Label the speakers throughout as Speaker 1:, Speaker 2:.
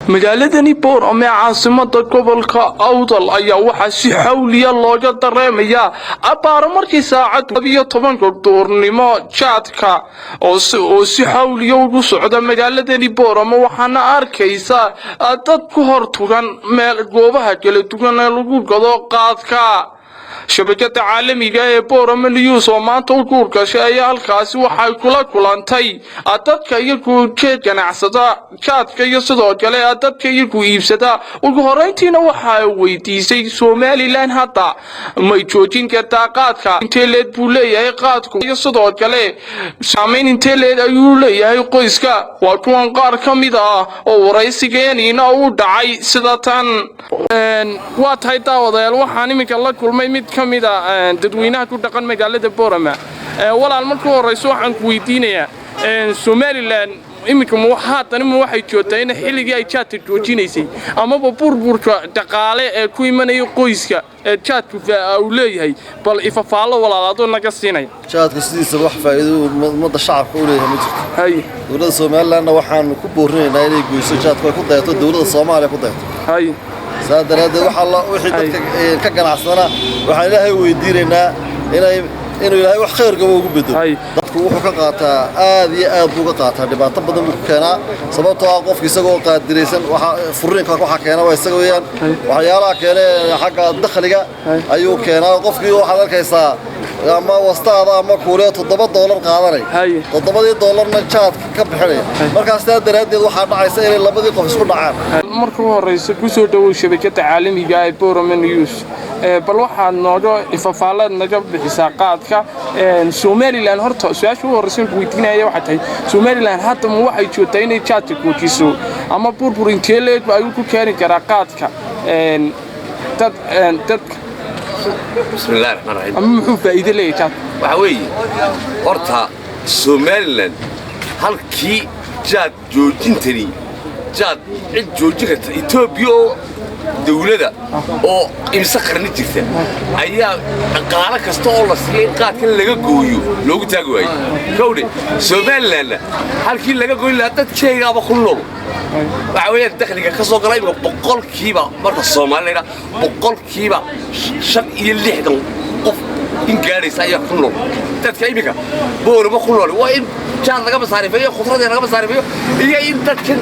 Speaker 1: magaaladani Boorame caasimada gobolka Awdal ayaa waxa si xawliya looga dareemayaa abaaro markii saacad 12 duurnimo jaadka oo si xawliya ugu socda magaaladani Boorame waxaana arkaysa dad ku hortugan meel goobaha kala duwan ee lagu gado qaadka shabakada caalamiga ee Boorame News oo maanta u guurgashay ayaa halkaasi waxay kula kulantay dadka iyagu ka ganacsada jaadka iyo sidoo kale dadka iyagu iibsada ugu horeyntiina waxa ay weydiisay Somaliland hadda may joojin kartaa qaadka intee leed buu leeyahay qaadku iyo sidoo kale saameyn intee leed ayuu leeyahay qoyska waa kuwan qaar ka mid ah oo waraysigeena u dhacay sida tan waa tahay daawadayaal waxaan imika la kulmay mid kamida dadweynaha ku dhaqan magaalada Boorame walaal markuu horeyso waxaan ku weydiinayaa Somaliland imika waxay joogtaa in xilligii ay jaadka joojinaysay ama burburka dhaqaale ee ku imanaya qoyska jaadku uu leeyahay bal ifafaalo walaalaado naga siinay
Speaker 2: jaadka sidiisa wax faa'iido umada shacabka u leeyahay ma jirto dawladda Somaliland waxaan ku boorinaynaa inay goyso jaadka ku dayto dawladda Soomaaliya ku dayto saadaradeed waxa la wixii dadka ka ganacsana waxa ilaahay weydiinaynaa inuu ilaahay wax khayr gabo ugu bedo dadku wuxuu ka qaataa aad iyo aad buu ka qaataa dhibaato badan uu keenaa sababtoo ah qofka isagoo qaadiraysan waxa furiinka waxa keena waa isaga weeyaan waxyaalaha keenay xagga dakhliga ayuu keenaa qofkii waxa arkaysaa ama wastaada ama kuuleed $7 qaadanay $7 jaad ka bixinay markaas saadaradeed waxa dhacaysa in labadii qof isku dhacaan
Speaker 1: markuu horeyso ku soo dhawow shabakada caalamiga ee Boorame News bal waxa nooga ifafaalaad naga bixisaa qaadka Somaliland horta su'aasha ugu horeysa ku weydiinaya waxa tahay Somaliland hadda ma waxay joogtaa inay jaadka koojiso ama burbur intee leed ay ku keeni karaa qaadka dad
Speaker 3: بسم الله الرحمن الرحيم
Speaker 1: محو فائدة ليه جاد
Speaker 3: وحوي horta Somaliland halkii jaad joojintani jaad cid joojin karta Ethiopia dawladda oo imsa qarni jirta ayaa dhaqaale kasta oo la siiyay qaadka laga gooyo loogu taagi waayay kowdi Somaliland halkii laga gooyn lahaa dadkeega ku nool waxa weeye dakhliga ka soo galay boqolkiiba marka Soomaaliland boqolkiiba 65 qof in gaaraysa ayaa ku nool dadka imika Boorame ku nool waa in jaad laga masaarifayo khudradda laga masaarifayo iyo in dadka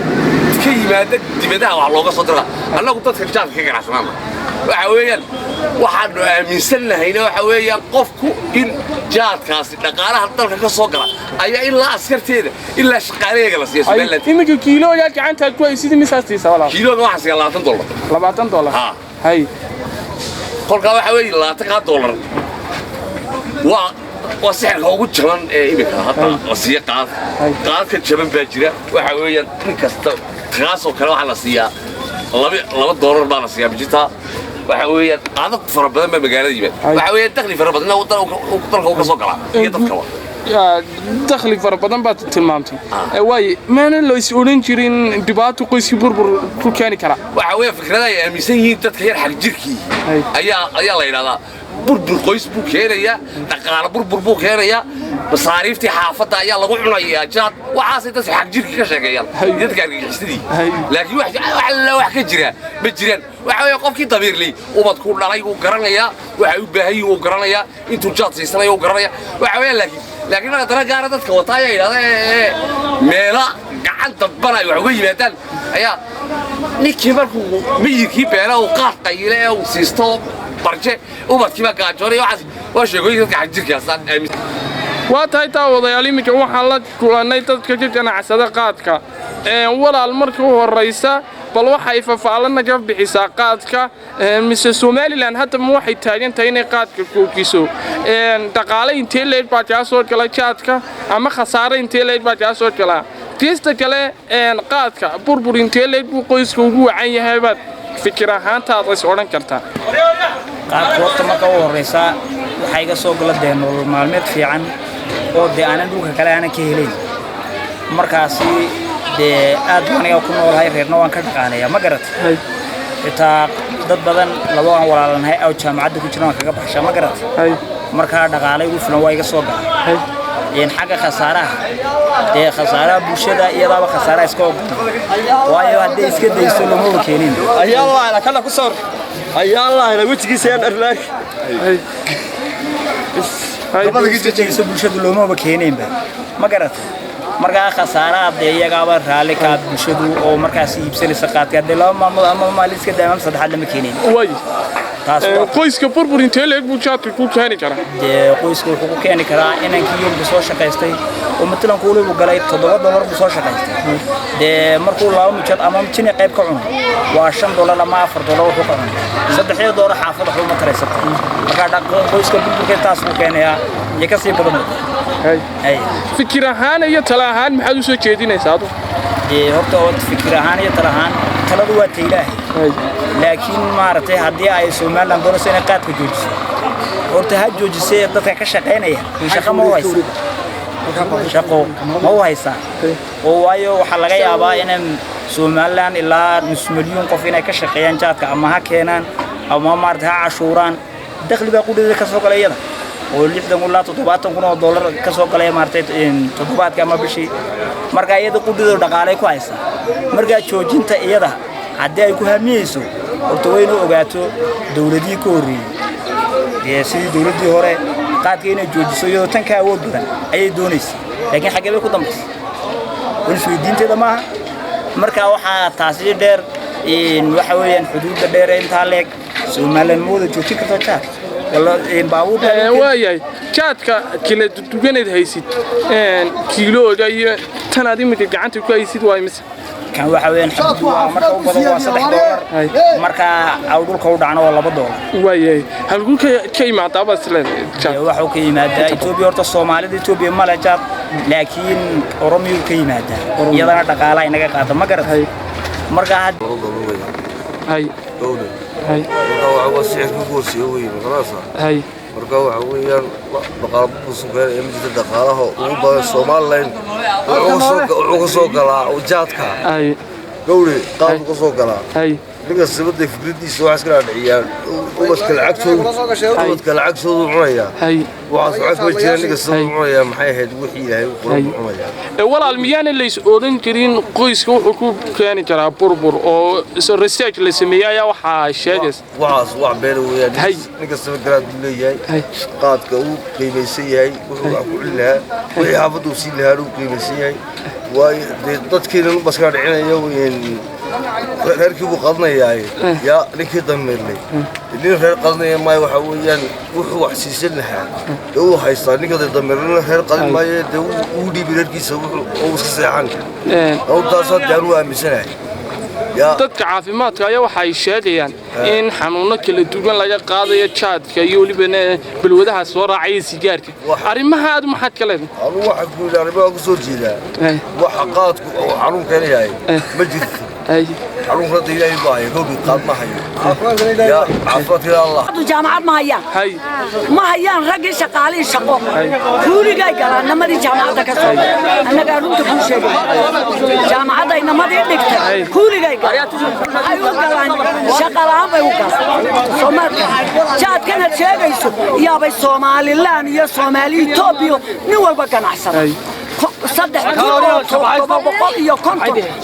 Speaker 3: ka yimaada dibadaha wax looga soo diro annagu dadka jaad ka ganacsanaana waxa weeyaan waxaan aaminsanahay waxa weeyaan qofku in jaadkaasi dhaqaalaha dalka ka soo gala ayaa ilaa askarteeda ilaa shaqaaleeyga la siiyo Somaliland
Speaker 1: imika kiilooga gacanta ku ay sidii misaastiisa walaal
Speaker 3: kiilooga waxa $20
Speaker 1: ha hay
Speaker 3: qolka waxa weeye $20 waa sixirka ugu jaban ee imika hadda la siiyo qaadka jaban baa jira waxa weeyaan in kasta taasoo kale waxa la siiyaa $2 baa la siiyaa bijita waxa weeyaan qaadad fara badan ba magaalada yimid waxa weeyaan dakhli fara badan oo dalka uga soo gala iyo dadka
Speaker 1: dakhli fara badan baad tilmaamtay way maana loo is oran jirin dhibaato qoyski burbur ku keeni kara
Speaker 3: waxa weeyaan fikrada ay aaminsan yihiin dadka yar xaq jirkii ayaa la yiraahdaa burbur qoys buu keenaya dhaqaale burbur buu keenaya masaariiftii xaafadda ayaa lagu cunayaa jaad waxaasay dadka xaq jirkii ka sheegayaan dadka argagixistii laakiin wax ka jira ma jiraan waxa weeye qofkii dabiirley ubad ku dhalay uu garanaya waxa uu baahay uu garanaya intuu jaad siisanay uu garanaya waxa weeye laakiin dana gaar dadka wataaya yiraahdaa meela gacanta banay wax uga yimaadaan ayaa ninkii markuu miyirkii beela uu qaad qayle uu siisto barje ubadkiiba gaajoonay waa sheegooyin dadka xaq jirkiisaan
Speaker 1: waa tahay daawadayaal imika waxaan la kulanay dadka ka ganacsada qaadka walaal markuu horeysa bal waxay faafaalan naga bixisaa qaadka mise Somaliland hadda ma waxay taagan tahay inay qaadka kookiso dhaqaale intee leed baa ka soo galay jaadka ama khasaare intee leed baa ka soo galay qiista kale qaadka burbur intee leed buu qoyska ugu wacan yahay baad fikir ahaantaad is oran kartaa
Speaker 4: qaadka horta marka uu horeysa waxa iga soo gala nolol maalmeed fiican oo aanan dhulka kale aanan ka helin markaasi aad aniga ku noolahay reerna waan ka dhaqaaleeyaa ma garatay xitaa dad badan laba aan walaalanahay oo jaamacadda ku jiraan kaga baxsha ma garatay marka dhaqaale ugu filan waa iga soo galay in xagga khasaaraha ee khasaaraha bulshada iyadaba khasaaraha iska waayo hadday iska dayso lama keenin
Speaker 5: ayaa Allah la kala ku soo ayaa Allah la wajigiisa aan arlaag
Speaker 4: wajigiisa bulshada looma keenin ma garata markaa khasaaraha iyagaba raali ka bulshadu oo markaas iibsanaysa qaadka hadii laba maalmood ama maalin iska daamam saddexaad lama keenin
Speaker 1: way qoyska burbur intee leeg buu jaadka ku keeni karaa
Speaker 4: qoyska wuxuu ku keeni karaa inankii yowga soo shaqaystay oo matalan kuulo uu galay $7 buu soo shaqaystay markuu laba mijad ama mijin qayb ka cuno waa $5 ama $4 wuxuu ka cunay $3 xaafad wuxuu ma taraysan marka qoyska burburka taas uu keenayaa iyo ka sii badan
Speaker 1: fikir ahaan iyo talo ahaan maxaad u soo jeedinaysaa adu
Speaker 4: horta fikir ahaan iyo talo ahaan taladu waa Ilaahay laakiin maartay hadii ay Soomaaliland doonayso inay qaadka joojiso horta ha joojisay dadka ka shaqeynaya shaqo ma haysa oo waayo waxa laga yaabaa in Soomaaliland ilaa nus milyan qof inay ka shaqeeyaan jaadka ama ha keenaan ama maartay ha cashuuraan dakhli baa qudhida ka soo galayada oo $60,000 ka soo galay maartay toddobaadka ama bishii marka iyada qudhida dhaqaalay ku haysa marka joojinta iyada haddii ay ku hamiyeyso horta waynu ogaato dawladii ka horeeyay sidii dawladii hore qaadka inay joojiso iyo tan ka awood badan ayay doonaysay laakiin xagee bay ku dambaysay waydiinteeda maaha marka waxa taasi dheer waxa weeyaan xuduudda dheer inta leeg Soomaaliland moodo joojin karto jaad
Speaker 1: waayahay jaadka kala duwaneed haysid kiilooga iyo tan aad imika gacanta ku haysid waa mise
Speaker 4: kan waxa weeyaan marka u badan waa $3 marka awdulka u dhacno waa $2
Speaker 1: waayahay halku ka imaada basleen
Speaker 4: waxa uu ka yimaadaa Itoobiya horta Soomaalida Itoobiya ma la jaad laakiin Oromiyo ka yimaadaa iyadana dhaqaalaha inaga qaata ma garatay marka
Speaker 1: hay
Speaker 6: هاي مركوا وسعك كوسي وين خلاص
Speaker 1: هاي
Speaker 6: مركوا ويان بقى بسوق يمجد دقاله وبا Soomaaliland oo soo gala wajadka
Speaker 1: هاي
Speaker 6: gowri qaab ku soo gala
Speaker 1: هاي
Speaker 6: ninka sababta fikradiisa wax iska dhaciyaan oo iska lacag soo cunaya
Speaker 1: هاي
Speaker 6: waxa soo jireen ninka soo cunaya maxay ahayd wixii ilaahay u qoray cunaya
Speaker 1: walaal miyaan la is oran jirin qoyska wuxuu ku keeni karaa burbur oo research la sameeyay waxa sheegays
Speaker 6: wax been weeyaan ninka sabab garaad leeyahay qaadka uu qiimaysan yahay wuxuu wax ku cilaa wixii xaafadu si lahayd uu qiimaysan yahay way dadkeena baska dhicinayo reerkii buu qadnayaa yaa ninkii dameerlay nin reer qadnaya ma waxa weeyaan wuxuu wax siisan lahaa uu haystaa ninka dameerlay reer qadin maayo uu dhibi reerkiisa wuxuu iska seexan oo taas hadda uu aaminsanahay
Speaker 1: dadka caafimaadka ayaa waxay sheegayaan in xanuuno kala duwan laga qaadayo jaadka iyo waliba balwadaha soo raacay sigaarka arimaha aad maxad ka leedahay
Speaker 6: anu waxa ku ilaalimo ku soo jeedaa waxa qaadku xanuun keenayaa ma jirto حلو رد إلى الباي كوبي قاد ما هي يا عفرت يا الله
Speaker 7: جامعة ما هي ما هي رجع شقالي شقو كوري جاي قال أنا ما دي جامعة كسر أنا قالوا تقول شيء جامعة ده إنما ما دي دكتور كوري جاي قال أيوة قال شقالها بيوكا سومر جات كانت شيء بيسو يا بي سومالي لان يا سومالي توبيو نوال بكان أحسن صدق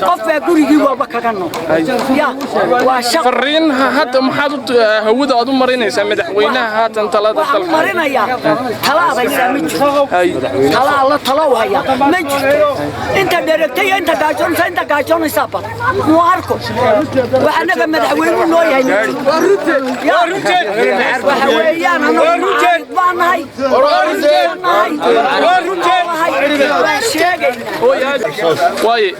Speaker 7: قف gurigii walba kaga noqo
Speaker 1: fariin hadda maxaad hawada aad u marinaysaa madaxweynaha haatan talada dalka
Speaker 7: marinaya talada la talo haya ma jirto inta dheregtay inta gaajoonaysa bad muarko waxanaga madaxweynuhu loo yahay waxa weeyaan anagu baanahay
Speaker 1: واي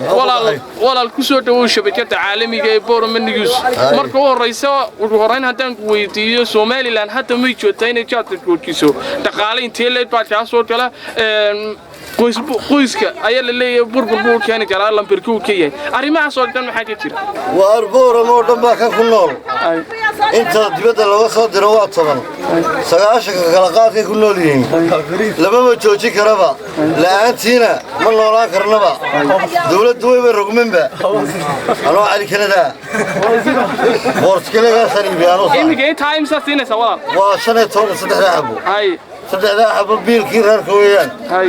Speaker 1: ولا الكسور دو شبكة عالمية بورم النيوز مركو الرئيسة وهرين هتان كويتية سوماليلاند حتى ميجوتين جات الكوكيسو تقالين تيلي باتشاسور كلا qoyska ayaa la leeyahay burbur keeni kara lambarku kiyay arimahaas oo dhan maxay ka jira
Speaker 2: waar booramo dhan baa ka ku nool inta dibadda laga soo diro waa 10 9 kala qaadkay ku nool yihiin lama joojin karaba la'aantiina ma noolaan karnaba dawladdu way rogmanba anoo cali kanada boortkaleega sanibiyaano
Speaker 1: imigay time saasina sawala
Speaker 2: waa 13 xabo صدق لا حب بيل كيرار كويان
Speaker 1: هاي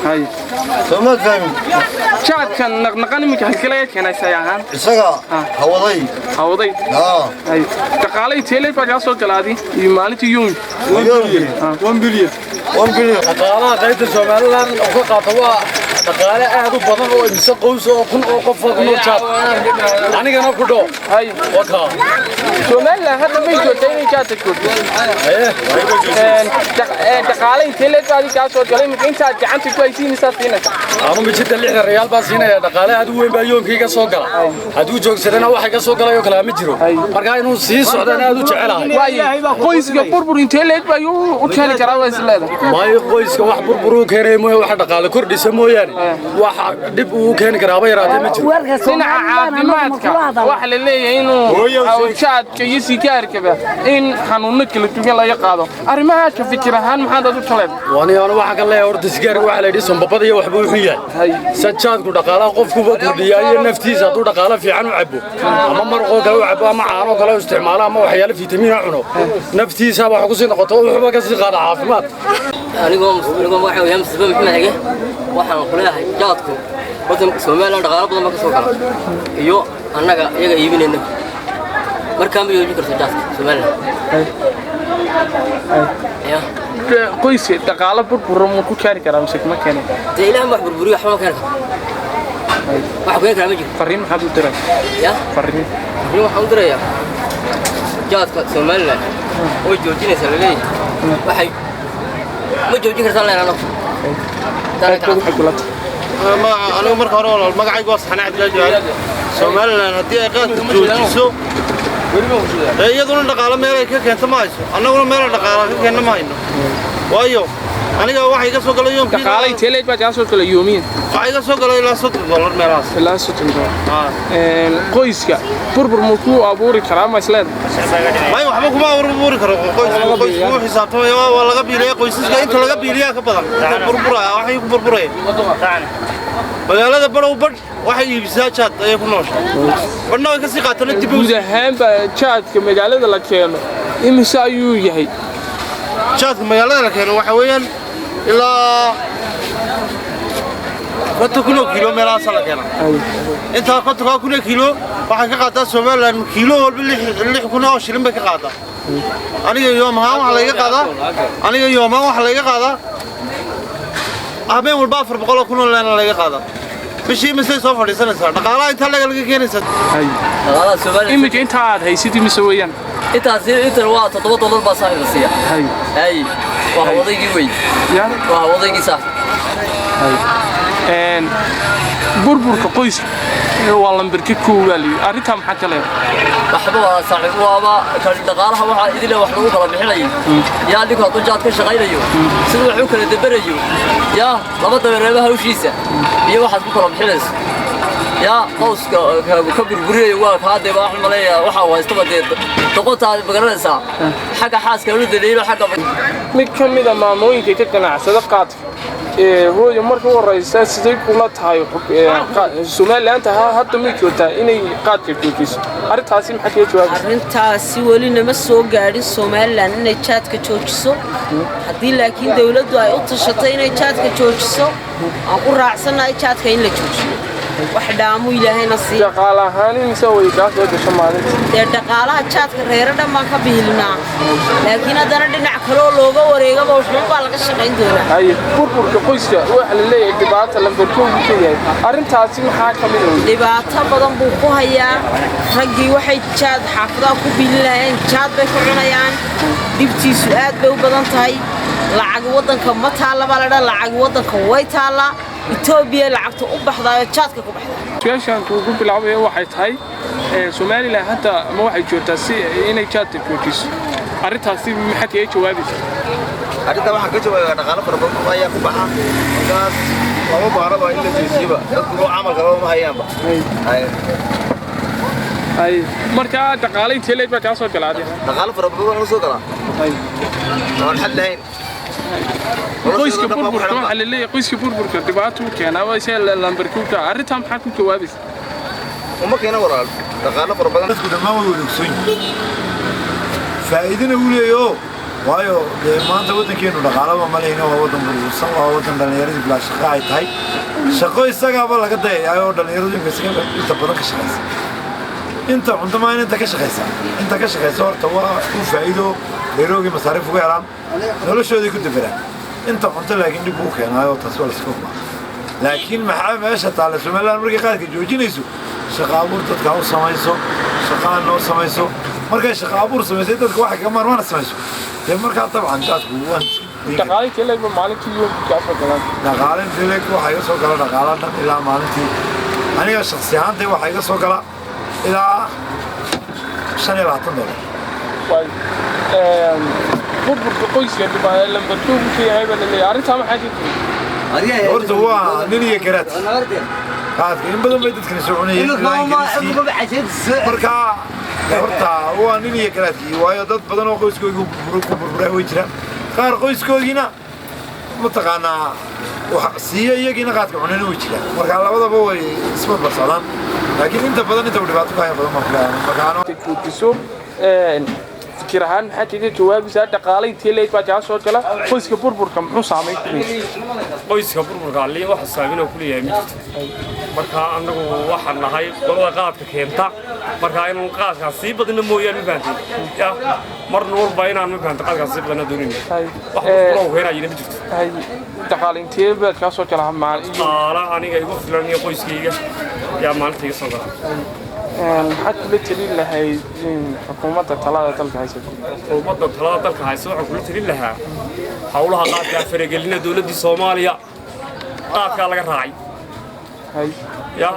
Speaker 1: هاي
Speaker 2: سمعت فهمي
Speaker 1: شاد كان نقني مك هالكلية كان يسيعان
Speaker 2: إسقى هوضي
Speaker 1: هوضي هاي تقالي تيلي بجاسو كلادي يمالتي يوم 1 بليون
Speaker 5: dhaqaalaha qaybta Soomaaliland oo ka qaata waa dhaqaale aad u badan oo imisa qoys oo kun oo qof oo jaad anigana ku dhow
Speaker 1: هاي
Speaker 5: waka
Speaker 1: Soomaaliland hadda ma joogtay inay jaad joogto تقالي تيلي بجاسو كلام inta gacanta ku haysiinaysa fiinaysa
Speaker 5: ama ma jirta 6 riyaal baa siinaya dhaqaale aad u weyn baa yoonkayga soo gala haduu joogsadana waxa ka soo galay oo kala ma jiro marka inuu sii socdaan aad u jecelahay
Speaker 1: qoyska burbur intee leeg baa u keeni karaa waa isleedahay
Speaker 5: ما qoyska wax burburu keenay mooy wax dhaqaale kordhisa mooyaan wax dib uu keeni karaa ba yaraatay ma jiro
Speaker 1: dhinaca caafimaadka waxa la leeyahay inuu jaadka iyo sigaarkaba in xanuuno kala duwan laga qaado arrimaha ka fikir ahaan maxaad u taleen
Speaker 5: waana waxa ka leeyahay horta sigaarka waxa la yidhi sanbabada iyo waxba wuxuu yahay sajaadku dhaqaalaha qofku ba kordhiyaa iyo naftiisa hadduu dhaqaale fiican u cabo ama marqoo kale u cabo ama caano kale u isticmaalo ama waxyaalo fiitamiin cuno naftiisa waxa ku sii noqoto wuxuu ka sii qaada caafimaad
Speaker 8: anigoo waxa weeyaan sabab maxmed xige waxaan ku leeyahay jaadku wadanka Soomaaliland dhaqaale badan ka soo gala iyo annaga iyaga iibinayna markaan ma yoojin karto jaadka Soomaaliland ya
Speaker 1: qoyska dhaqaale burbur ma ku keeni karaa mise ma keeni
Speaker 8: ilaahay wax burburiyo waxba ma keeni karo wax ku kara ma jiro
Speaker 1: fariin maxaad u diray
Speaker 8: ya
Speaker 1: fariin
Speaker 8: waxaan u dirayaa jaadka Soomaaliland oo joojinaysa la leeyahay waxay ما جوجي كرتان لنا
Speaker 2: أنا مرة هرول ما قاعد يقص حنا عند الجوال سومالنا هدي أقاد جوجيسو يدون الدقالة ميرك كأنت ما يسو أنا أقول ميرك الدقالة كأنت ما ينو وايو أنا جا واحد يقص وقال يوم
Speaker 1: دقالة تيلي بجاسو كل يومين
Speaker 2: واحد يقص وقال لا $100 ميراث
Speaker 1: لا $100 قويسك بربر مكو أبوري كرامة سلاد
Speaker 2: ما يو حبكم ما أبوري كرامة قويس مو حسابته ولا قبيلة قويس أنت لا قبيلة كبدا بربرة واحد يكون بربرة magaalada barow bad waxay iibsaa jaad ay ku nooshay badna way ka sii qaataan dib u
Speaker 1: gudahaanba jaadka magaalada la keeno imisa ayuu yahay
Speaker 2: jaadka magaalada la keeno waxa weeyaan ilaa 40 kilo meelaha la keeno inta 40 kilo waxa ka qaadaa Soomaaliland kilo walba 6 oo shilin bay ka qaadaa aniga yoomaha waxa laga qaadaa أبين والبافر بقوله كلنا لنا اللي قاعدة بشيء مثل سوف يصير نقالة أنت اللي كينيس
Speaker 8: هاي نقالة سوالف
Speaker 1: إمك أنت عاد هاي سيدي مسويان
Speaker 8: أنت الواقع تطبط الله بصاير السياح هاي وهو ضيقي وين وهو ضيقي صح
Speaker 1: هاي بربر كقيس والله مبركي كوالي أريتها محكى له
Speaker 8: waxba saaxiib waaba kala dhaqaalaha waxa idile wax lagu kala bixinayo yaa adigu haduu jaad ka shaqaynayo sidoo wuxuu kala dabarayo yaa laba dabeereeba hawshiisa iyo waxaad ku kala bixinayso yaa qowska ka burburiyo waa ka hadee wax maleeya waxa haysto badeed doqotaad magaranaysa xaga xaaska u daleeyo xaga
Speaker 1: mid kamida maamooyinka ka ganacsada qaad hooyo markii waraysa sidee kula tahay Soomaaliland hadda ma joogtaa inay qaadka joojiso arintaasi maxay ka jawaabtaa
Speaker 9: arintaasi wali nama soo gaadhin Soomaaliland inay jaadka joojiso hadii laakiin dawladdu ay u tashatay inay jaadka joojiso aan ku raacsanahay jaadka in la joojiyo wax dhaamu ilaahayna si
Speaker 1: dhaqaalahaan insa way ka soo gasho maalintii
Speaker 9: dhaqaalaha jaadka reerada ma ka biilnaa laakiin hadana dhinac kale oo looga wareegaba wuxuu baa laga shaqayn doonaa
Speaker 1: hay burburka qoyska waxa la leeyahay dhibaato lambarku u yahay arintaasi maxaa kamid ah
Speaker 9: dhibaato badan buu ku hayaa ragii waxay jaad xaafada ku biilayeen jaad bay ku cunayaan dibtiisu aad bay u badan tahay lacag wadanka ma taala balada lacag wadanka way taala Ethiopia lacagta u baxday jaadka ku baxday
Speaker 1: su'aashan ugu bilaabay waxay tahay Soomaaliland hadda ma waxay joogtaa si inay jaadka joojiso arintaasi maxay ka jawaabaysaa
Speaker 6: arinta waxa ka jawaabay dhaqaale farbadan ayaa ku baxa gaas laba baaraba in la joojiyo dadku amalka ma hayaanba
Speaker 1: ay marka dhaqaale intee leeyahay ka soo galaaday
Speaker 6: dhaqaale farbadan oo soo galaa ay aan xal lahayn
Speaker 1: qoyska burburka waxa la leeyahay qoyska burburka dhibaato keena waa si lambarkuka arinta maxaa ku jawaabaysaa
Speaker 6: uma keena walaal dhaqaale farbadan
Speaker 10: dadku dhamaan way wanaagsan faa'iidana uu leeyahay waayo dee maanta waddankeenu dhaqaalaba ma lehina waa waddan burbursan waa waddan dhallinyaradii bilaa shaqo ay tahay shaqo isagaaba laga dayayaay oo dhallinyaradu inta badan ka shaqaysa inta cunto maa inta ka shaqaysa horta waa u faa'iido beeroogii masaariif uga helaan noloshoodii ku daberaan inta cunto laakiin dhib uu keenaayo taas waa laska humaa laakiin maxaa meesha taalla somaliland markay qaadka joojinayso shaqo abuur dadka u samayso shaqaan noo samayso markay shaqo abuur samaysay dadka waxa ka marmana samayso dee markaa dabcan jaadku waan
Speaker 1: dhaqaalintii leegba maalintii iyo gaafo galaan
Speaker 10: dhaqaalintii leeg waxaa iga soo gala dhaqaala dhan ilaa maalintii aniga shakhsi ahaantay waxaa iga soo gala ilaa $25
Speaker 1: burburka qoyska lambarkuu ku yahay baa la leeyahay arrintaa maxaa jirta
Speaker 10: horta waa nin iyo garaad qaadka in badan bay dadkani soo cunayeen markaa horta waa nin iyo garaadkii waayo dad badan oo qoyskoodii ku burburay way jiraan qaar qoyskoodiina mataqaanaa siiya iyagiina qaadka cunayna way jiraan markaa labadaba way isbarbar socdaan laakiin inta badan inta dhibaato ka haya badan
Speaker 1: markaa fikir ahaan maxaa kaga jawaabaysaa dhaqaale intii leeg baa jaa soo gala qoyska burburka muxuu saameyn ku leeyahay
Speaker 5: qoyska burburka aliya waxa saameyn ku leeyahay mid marka anagu waxaan nahay qolada qaadka keenta marka inuu qaadka si badan mooyaan ma fahantin ya marna walba inaan ma fahantin qaadka si badan doonin wax uu heenayna mid
Speaker 1: dhaqaale intii baa jaa soo gala
Speaker 5: maal aniga igu filan iyo qoyskayga yaa maalintii soo gala
Speaker 1: maxaad kula talin lahayd xukuumadda talada dalka haysa
Speaker 5: xukuumadda talada dalka haysa waxaan kula talin lahaa hawlaha qaadka faragelina dawladda Soomaaliya qaadka laga raacay ya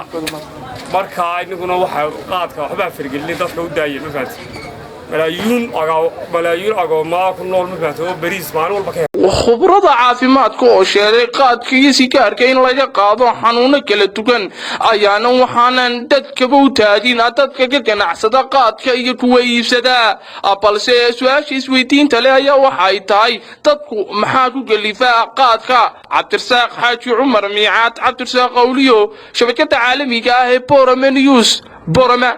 Speaker 5: marka inaguna waxa qaadka waxba faragelina dadka u daayay ma fahantin ملايين أقوى كل مفاتيح بريز معنا والبكير.
Speaker 1: خبرة عافيمات كوشة قاد كيسي كاركين لا قاضو حنون كلا تكن أيانا وحنان دتك بوتادين دتك كنا صدقات كي كويس دا أبل سواش سويتين تلايا وحيتاي تدكو محاكو قليفا قادك عبد الرزاق حاج عمر ميعاد عبد الرزاق أوليو شبكة عالمية هي بورما نيوز بورما.